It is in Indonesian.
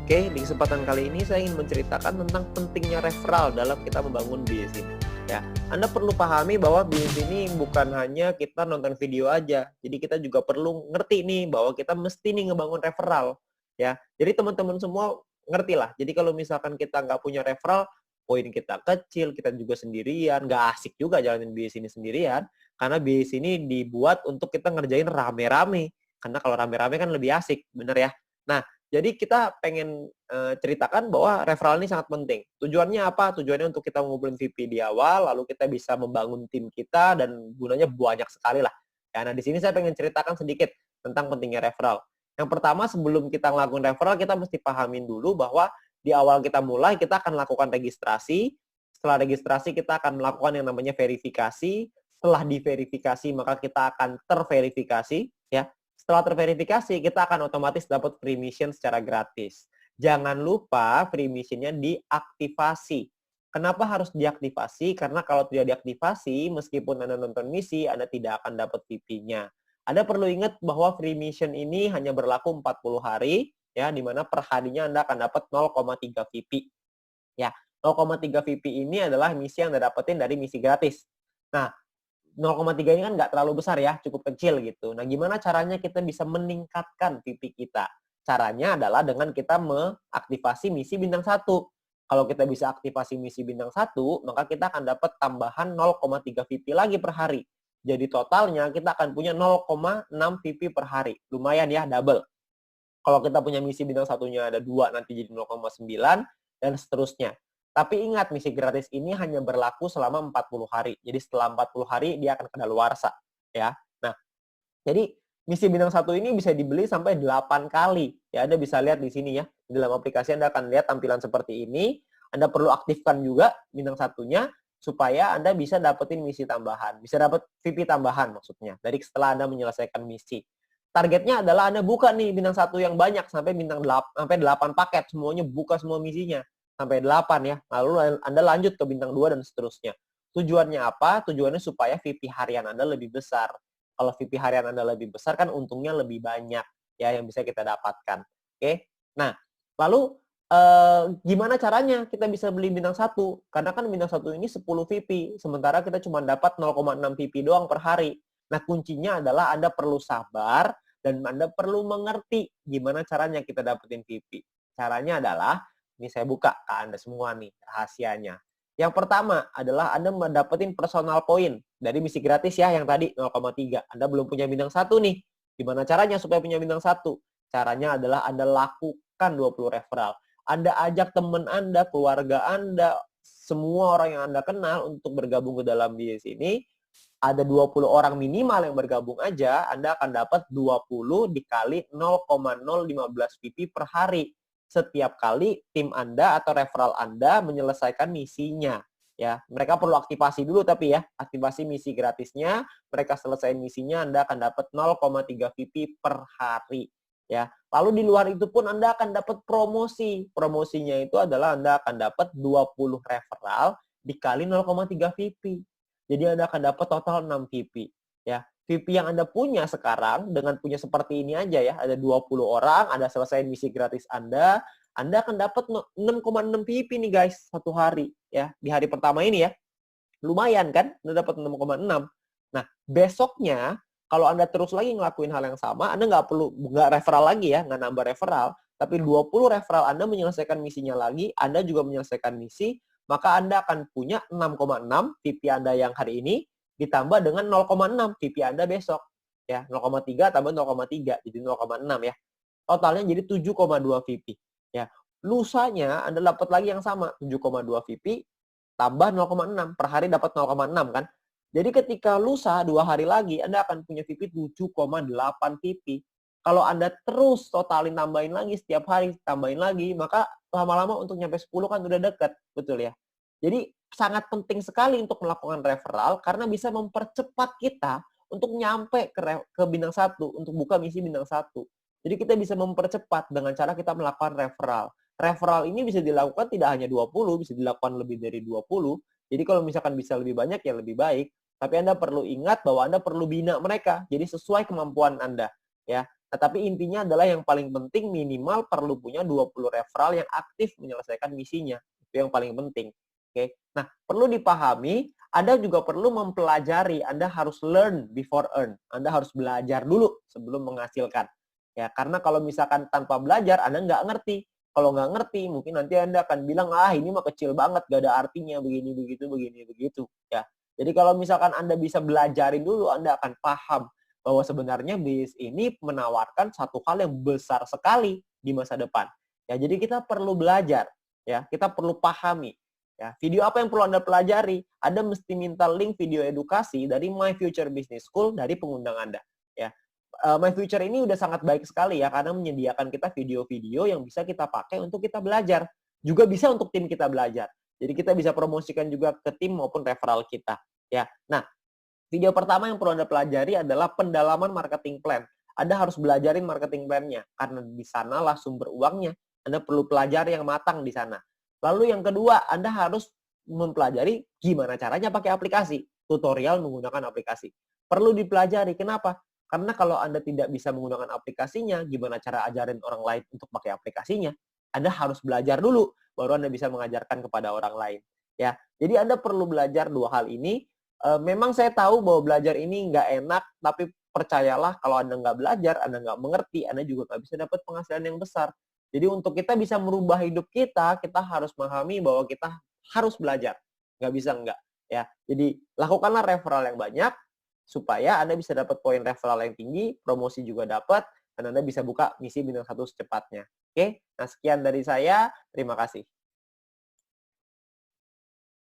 Oke, di kesempatan kali ini saya ingin menceritakan tentang pentingnya referral dalam kita membangun bisnis ini. Ya, Anda perlu pahami bahwa bisnis ini bukan hanya kita nonton video aja. Jadi kita juga perlu ngerti nih bahwa kita mesti nih ngebangun referral. Ya, jadi teman-teman semua ngerti lah. Jadi kalau misalkan kita nggak punya referral, poin kita kecil, kita juga sendirian, nggak asik juga jalanin bisnis ini sendirian. Karena bisnis ini dibuat untuk kita ngerjain rame-rame. Karena kalau rame-rame kan lebih asik, bener ya? Nah, jadi kita pengen, ceritakan bahwa referral ini sangat penting. Tujuannya apa? Tujuannya untuk kita ngumpulin VP di awal, lalu kita bisa membangun tim kita dan gunanya banyak sekali lah. Ya, nah di sini saya pengen ceritakan sedikit tentang pentingnya referral. Yang pertama sebelum kita ngelakuin referral, kita mesti pahamin dulu bahwa di awal kita mulai, kita akan lakukan registrasi. Setelah registrasi, kita akan melakukan yang namanya verifikasi. Setelah diverifikasi, maka kita akan terverifikasi, ya. Setelah terverifikasi, kita akan otomatis dapat free mission secara gratis. Jangan lupa free mission-nya diaktifasi. Kenapa harus diaktifasi? Karena kalau tidak diaktifasi, meskipun Anda nonton misi, Anda tidak akan dapat VP-nya. Anda perlu ingat bahwa free mission ini hanya berlaku 40 hari, ya, di mana per harinya Anda akan dapat 0,3 VP. Ya, 0,3 VP ini adalah misi yang Anda dapetin dari misi gratis. Nah, 0,3 ini kan nggak terlalu besar ya, cukup kecil gitu. Nah, gimana caranya kita bisa meningkatkan VP kita? Caranya adalah dengan kita mengaktifasi misi bintang 1. Kalau kita bisa aktifasi misi bintang 1, maka kita akan dapat tambahan 0,3 VP lagi per hari. Jadi totalnya kita akan punya 0,6 VP per hari. Lumayan ya, double. Kalau kita punya misi bintang satunya ada 2, nanti jadi 0,9, dan seterusnya. Tapi ingat, misi gratis ini hanya berlaku selama 40 hari. Jadi setelah 40 hari, dia akan kadaluarsa. Ya. Nah, jadi misi bintang 1 ini bisa dibeli sampai 8 kali. Ya, Anda bisa lihat di sini ya. Di dalam aplikasi Anda akan lihat tampilan seperti ini. Anda perlu aktifkan juga bintang satunya supaya Anda bisa dapetin misi tambahan. Bisa dapat VP tambahan maksudnya. Dari setelah Anda menyelesaikan misi. Targetnya adalah Anda buka nih bintang 1 yang banyak sampai bintang 8, sampai 8 paket. Semuanya buka semua misinya. Sampai 8 ya. Lalu Anda lanjut ke bintang 2 dan seterusnya. Tujuannya apa? Tujuannya supaya VP harian Anda lebih besar. Kalau VP harian Anda lebih besar kan untungnya lebih banyak ya yang bisa kita dapatkan. Oke. Nah, lalu gimana caranya kita bisa beli bintang 1? Karena kan bintang 1 ini 10 VP, sementara kita cuma dapat 0,6 VP doang per hari. Nah, kuncinya adalah Anda perlu sabar dan Anda perlu mengerti gimana caranya kita dapetin VP. Caranya adalah, ini saya buka ke Anda semua nih rahasianya. Yang pertama adalah Anda mendapatkan personal point dari misi gratis ya yang tadi 0,3. Anda belum punya bintang 1 nih. Gimana caranya supaya punya bintang 1? Caranya adalah Anda lakukan 20 referral. Anda ajak teman Anda, keluarga Anda, semua orang yang Anda kenal untuk bergabung ke dalam bisnis ini. Ada 20 orang minimal yang bergabung aja, Anda akan dapat 20 dikali 0,015 VP per hari. Setiap kali tim Anda atau referral Anda menyelesaikan misinya. Ya, mereka perlu aktivasi dulu tapi ya, aktivasi misi gratisnya, mereka selesai misinya, Anda akan dapat 0,3 VP per hari. Ya, lalu di luar itu pun Anda akan dapat promosi. Promosinya itu adalah Anda akan dapat 20 referral dikali 0,3 VP. Jadi Anda akan dapat total 6 VP. Ya, VP yang Anda punya sekarang dengan punya seperti ini aja ya, ada 20 orang, Anda selesai misi gratis Anda akan dapat 6,6 VP nih guys satu hari ya. Di hari pertama ini ya. Lumayan kan? Anda dapat 6,6. Nah, besoknya kalau Anda terus lagi ngelakuin hal yang sama, Anda nggak referral lagi ya, nggak nambah referral, tapi 20 referral Anda menyelesaikan misinya lagi, Anda juga menyelesaikan misi, maka Anda akan punya 6,6 VP Anda yang hari ini ditambah dengan 0,6 VP Anda besok. Ya, 0,3 tambah 0,3 jadi 0,6 ya. Totalnya jadi 7,2 VP. Ya, lusanya Anda dapat lagi yang sama, 7,2 VP tambah 0,6 per hari dapat 0,6 kan. Jadi ketika lusa 2 hari lagi Anda akan punya VP 7,8 VP. Kalau Anda terus totalin tambahin lagi setiap hari, tambahin lagi, maka lama-lama untuk nyampe 10 kan udah dekat, betul ya. Jadi sangat penting sekali untuk melakukan referral karena bisa mempercepat kita untuk nyampe ke bintang 1, untuk buka misi bintang 1. Jadi kita bisa mempercepat dengan cara kita melakukan referral. Referral ini bisa dilakukan tidak hanya 20, bisa dilakukan lebih dari 20. Jadi kalau misalkan bisa lebih banyak ya lebih baik. Tapi Anda perlu ingat bahwa Anda perlu bina mereka. Jadi sesuai kemampuan Anda. Ya. Nah, tapi intinya adalah yang paling penting minimal perlu punya 20 referral yang aktif menyelesaikan misinya. Itu yang paling penting. Oke. Nah, perlu dipahami, Anda juga perlu mempelajari. Anda harus learn before earn. Anda harus belajar dulu sebelum menghasilkan. Ya, karena kalau misalkan tanpa belajar, Anda nggak ngerti. Kalau nggak ngerti, mungkin nanti Anda akan bilang, ah ini mah kecil banget, gak ada artinya, begini, begitu, begini, begitu. Ya. Jadi kalau misalkan Anda bisa belajarin dulu, Anda akan paham bahwa sebenarnya bisnis ini menawarkan satu hal yang besar sekali di masa depan. Ya, jadi kita perlu belajar, ya, kita perlu pahami. Ya, video apa yang perlu Anda pelajari? Anda mesti minta link video edukasi dari My Future Business School dari pengundang Anda. Ya, My Future ini udah sangat baik sekali ya karena menyediakan kita video-video yang bisa kita pakai untuk kita belajar. Juga bisa untuk tim kita belajar. Jadi kita bisa promosikan juga ke tim maupun referral kita. Ya, nah video pertama yang perlu Anda pelajari adalah pendalaman marketing plan. Anda harus belajarin marketing plan-nya karena di sanalah sumber uangnya. Anda perlu pelajari yang matang di sana. Lalu yang kedua, Anda harus mempelajari gimana caranya pakai aplikasi, tutorial menggunakan aplikasi. Perlu dipelajari. Kenapa? Karena kalau Anda tidak bisa menggunakan aplikasinya, gimana cara ajarin orang lain untuk pakai aplikasinya? Anda harus belajar dulu, baru Anda bisa mengajarkan kepada orang lain. Ya, jadi Anda perlu belajar dua hal ini. Memang saya tahu bahwa belajar ini nggak enak, tapi percayalah kalau Anda nggak belajar, Anda nggak mengerti, Anda juga nggak bisa dapat penghasilan yang besar. Jadi untuk kita bisa merubah hidup kita harus memahami bahwa kita harus belajar. Nggak bisa nggak. Ya. Jadi lakukanlah referral yang banyak, supaya Anda bisa dapat poin referral yang tinggi, promosi juga dapat, dan Anda bisa buka misi bintang 1 secepatnya. Oke, nah sekian dari saya, terima kasih.